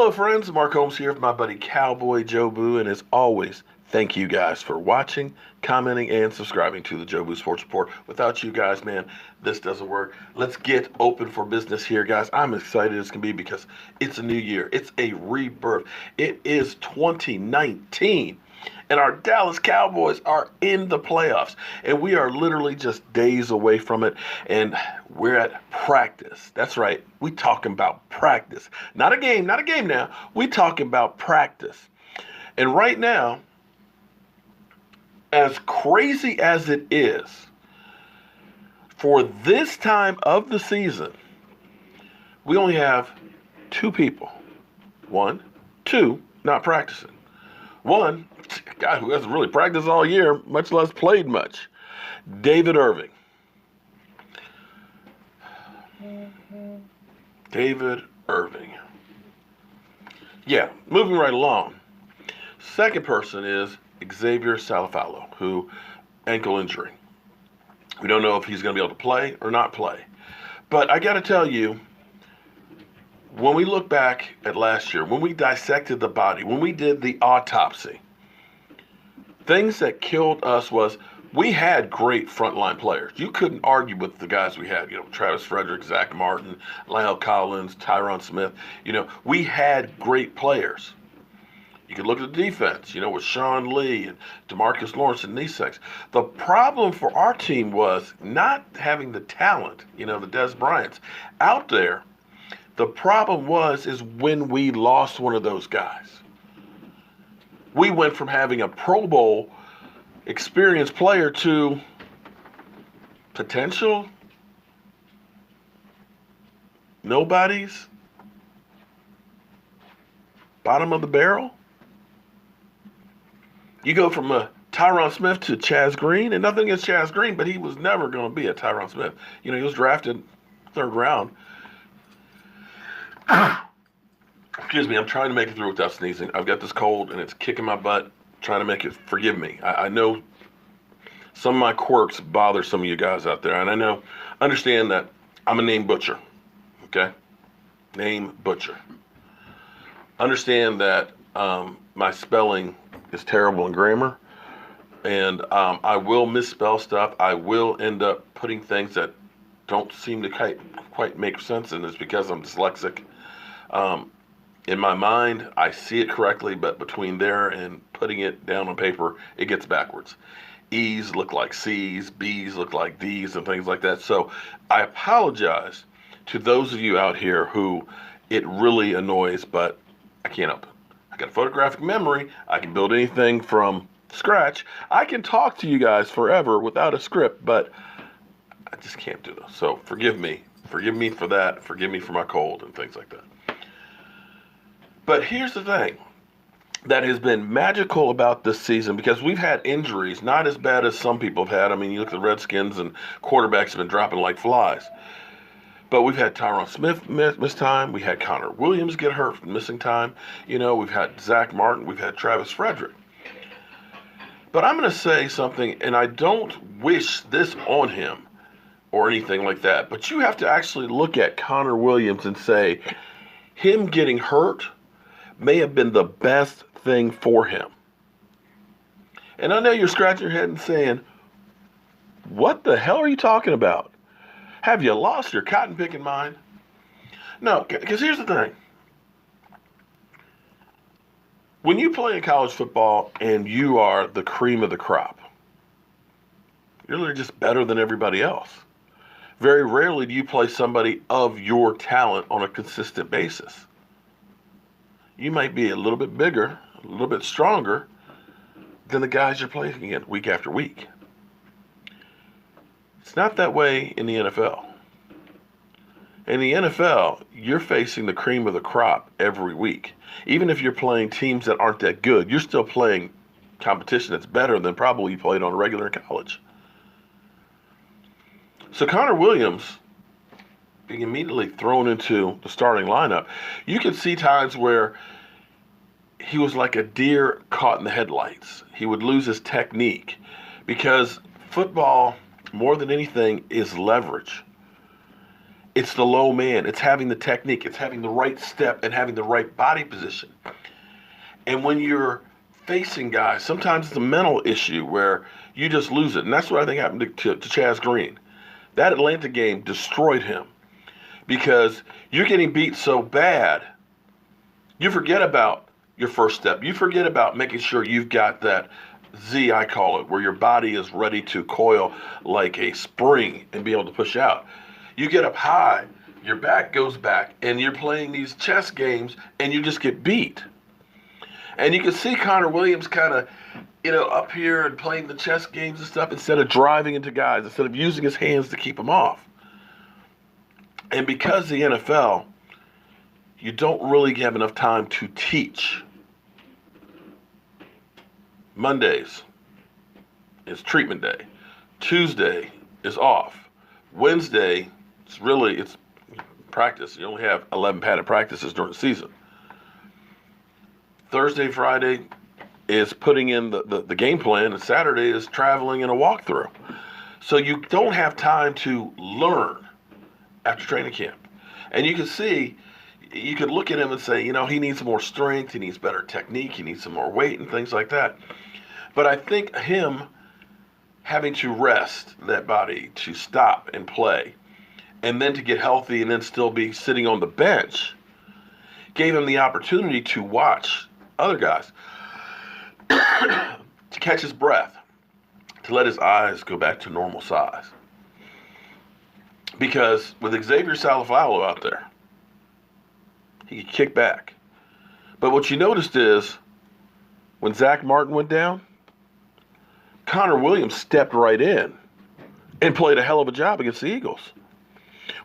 Hello friends, Mark Holmes here with my buddy Cowboy Joe Boo, and as always, thank you guys for watching, commenting, and subscribing to the Joe Boo Sports Report. Without you guys, man, this doesn't work. Let's get open for business here, guys. I'm excited as can be because it's a new year. It's a rebirth. It is 2019. And our Dallas Cowboys are in the playoffs. And we are literally just days away from it. And we're at practice. That's right. We talking about practice. Not a game now. We talking about practice. And right now, as crazy as it is, for this time of the season, we only have two people. Two, not practicing. One, guy who hasn't really practiced all year, much less played much. David Irving. David Irving. Yeah, moving right along. Second person is Xavier Salafalo, who ankle injury. We don't know if he's going to be able to play or not play. But I got to tell you, when we look back at last year, when we dissected the body, when we did the autopsy, things that killed us was we had great frontline players. You couldn't argue with the guys we had, Travis Frederick, Zach Martin, Lyle Collins, Tyron Smith. We had great players. You could look at the defense, with Sean Lee and DeMarcus Lawrence and Nisex. The problem for our team was not having the talent, the Des Bryants out there. The problem is when we lost one of those guys. We went from having a Pro Bowl experienced player to potential nobodies, bottom of the barrel. You go from a Tyron Smith to Chaz Green, and nothing against Chaz Green, but he was never going to be a Tyron Smith. He was drafted third round. Excuse me, I'm trying to make it through without sneezing. I've got this cold and it's kicking my butt. Trying to make it, forgive me. I know some of my quirks bother some of you guys out there, and understand that I'm a name butcher, okay? Name butcher. Understand that my spelling is terrible in grammar, and I will misspell stuff. I will end up putting things that don't seem to quite make sense, and it's because I'm dyslexic. In my mind, I see it correctly, but between there and putting it down on paper, it gets backwards. E's look like C's, B's look like D's, and things like that. So I apologize to those of you out here who it really annoys, but I can't help it. I got a photographic memory. I can build anything from scratch. I can talk to you guys forever without a script, but I just can't do this. So forgive me. Forgive me for that. Forgive me for my cold and things like that. But here's the thing that has been magical about this season, because we've had injuries, not as bad as some people have had. I mean, you look at the Redskins and quarterbacks have been dropping like flies. But we've had Tyron Smith miss time. We had Connor Williams get hurt, missing time. We've had Zach Martin. We've had Travis Frederick. But I'm going to say something, and I don't wish this on him or anything like that. But you have to actually look at Connor Williams and say, him getting hurt may have been the best thing for him. And I know you're scratching your head and saying, what the hell are you talking about? Have you lost your cotton picking mind? No, because here's the thing. When you play in college football and you are the cream of the crop, you're literally just better than everybody else. Very rarely do you play somebody of your talent on a consistent basis. You might be a little bit bigger, a little bit stronger than the guys you're playing against week after week. It's not that way in the NFL. In the NFL, you're facing the cream of the crop every week. Even if you're playing teams that aren't that good, you're still playing competition that's better than probably you played on a regular in college. So Connor Williams being immediately thrown into the starting lineup, you could see times where he was like a deer caught in the headlights. He would lose his technique because football, more than anything, is leverage. It's the low man. It's having the technique. It's having the right step and having the right body position. And when you're facing guys, sometimes it's a mental issue where you just lose it. And that's what I think happened to Chaz Green. That Atlanta game destroyed him because you're getting beat so bad, you forget about your first step. You forget about making sure you've got that Z, I call it, where your body is ready to coil like a spring and be able to push out. You get up high, your back goes back, and you're playing these chess games, and you just get beat. And you can see Connor Williams kind of, up here and playing the chess games and stuff instead of driving into guys, instead of using his hands to keep them off. And because the NFL, you don't really have enough time to teach. Mondays is treatment day. Tuesday is off. Wednesday, it's practice. You only have 11 padded practices during the season. Thursday, Friday is putting in the game plan, and Saturday is traveling and a walkthrough. So you don't have time to learn after training camp. And you can see, you could look at him and say, he needs more strength, he needs better technique, he needs some more weight and things like that. But I think him having to rest that body, to stop and play, and then to get healthy and then still be sitting on the bench, gave him the opportunity to watch other guys, to catch his breath, to let his eyes go back to normal size. Because with Xavier Salafalo out there, he could kick back. But what you noticed is, when Zach Martin went down, Connor Williams stepped right in and played a hell of a job against the Eagles.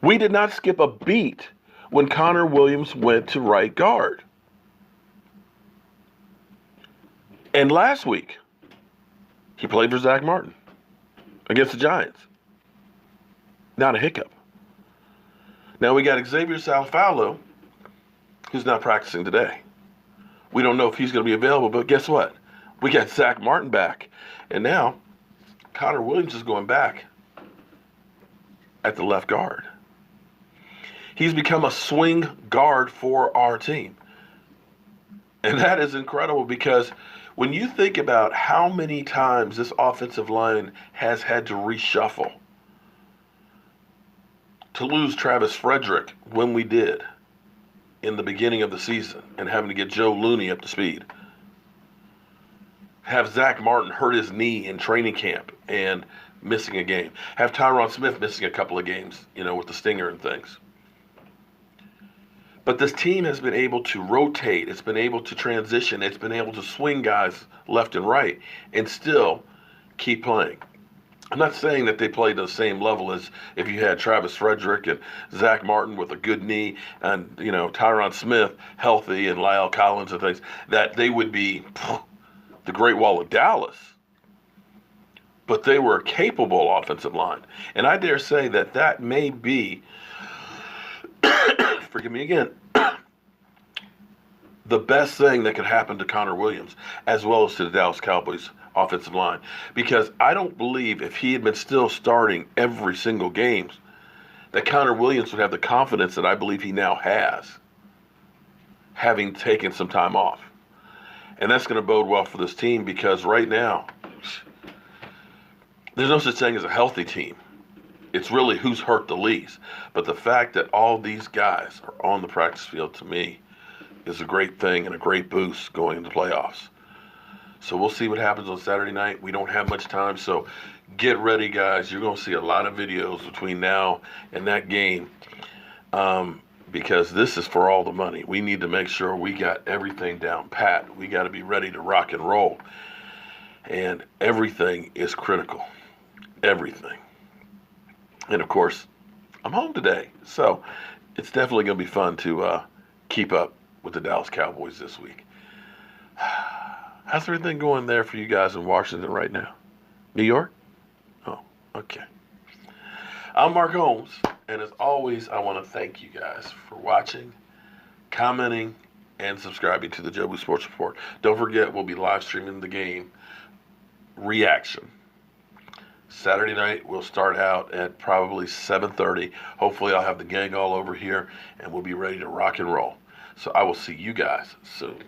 We did not skip a beat when Connor Williams went to right guard. And last week, he played for Zach Martin against the Giants. Not a hiccup. Now we got Xavier Salafalo, who's not practicing today. We don't know if he's going to be available, but guess what? We got Zach Martin back. And now Connor Williams is going back at the left guard. He's become a swing guard for our team. And that is incredible because when you think about how many times this offensive line has had to reshuffle to lose Travis Frederick when we did in the beginning of the season and having to get Joe Looney up to speed, have Zach Martin hurt his knee in training camp and missing a game, have Tyron Smith missing a couple of games, with the stinger and things. But this team has been able to rotate, it's been able to transition, it's been able to swing guys left and right and still keep playing. I'm not saying that they played the same level as if you had Travis Frederick and Zach Martin with a good knee and, Tyron Smith healthy and Lyle Collins and things, that they would be the Great Wall of Dallas. But they were a capable offensive line. And I dare say that may be, forgive me again, the best thing that could happen to Connor Williams as well as to the Dallas Cowboys offensive line. Because I don't believe if he had been still starting every single game that Connor Williams would have the confidence that I believe he now has, having taken some time off. And that's going to bode well for this team because right now, there's no such thing as a healthy team. It's really who's hurt the least. But the fact that all these guys are on the practice field, to me, is a great thing and a great boost going into playoffs. So we'll see what happens on Saturday night. We don't have much time, so get ready, guys. You're going to see a lot of videos between now and that game because this is for all the money. We need to make sure we got everything down pat. We got to be ready to rock and roll. And everything is critical. Everything. And, of course, I'm home today, so it's definitely going to be fun to keep up with the Dallas Cowboys this week. How's everything going there for you guys in Washington right now? New York? Oh, okay. I'm Mark Holmes, and as always, I want to thank you guys for watching, commenting, and subscribing to the Jobu Sports Report. Don't forget, we'll be live streaming the game reaction Saturday night we'll start out at probably 7:30. Hopefully I'll have the gang all over here and we'll be ready to rock and roll. So I will see you guys soon.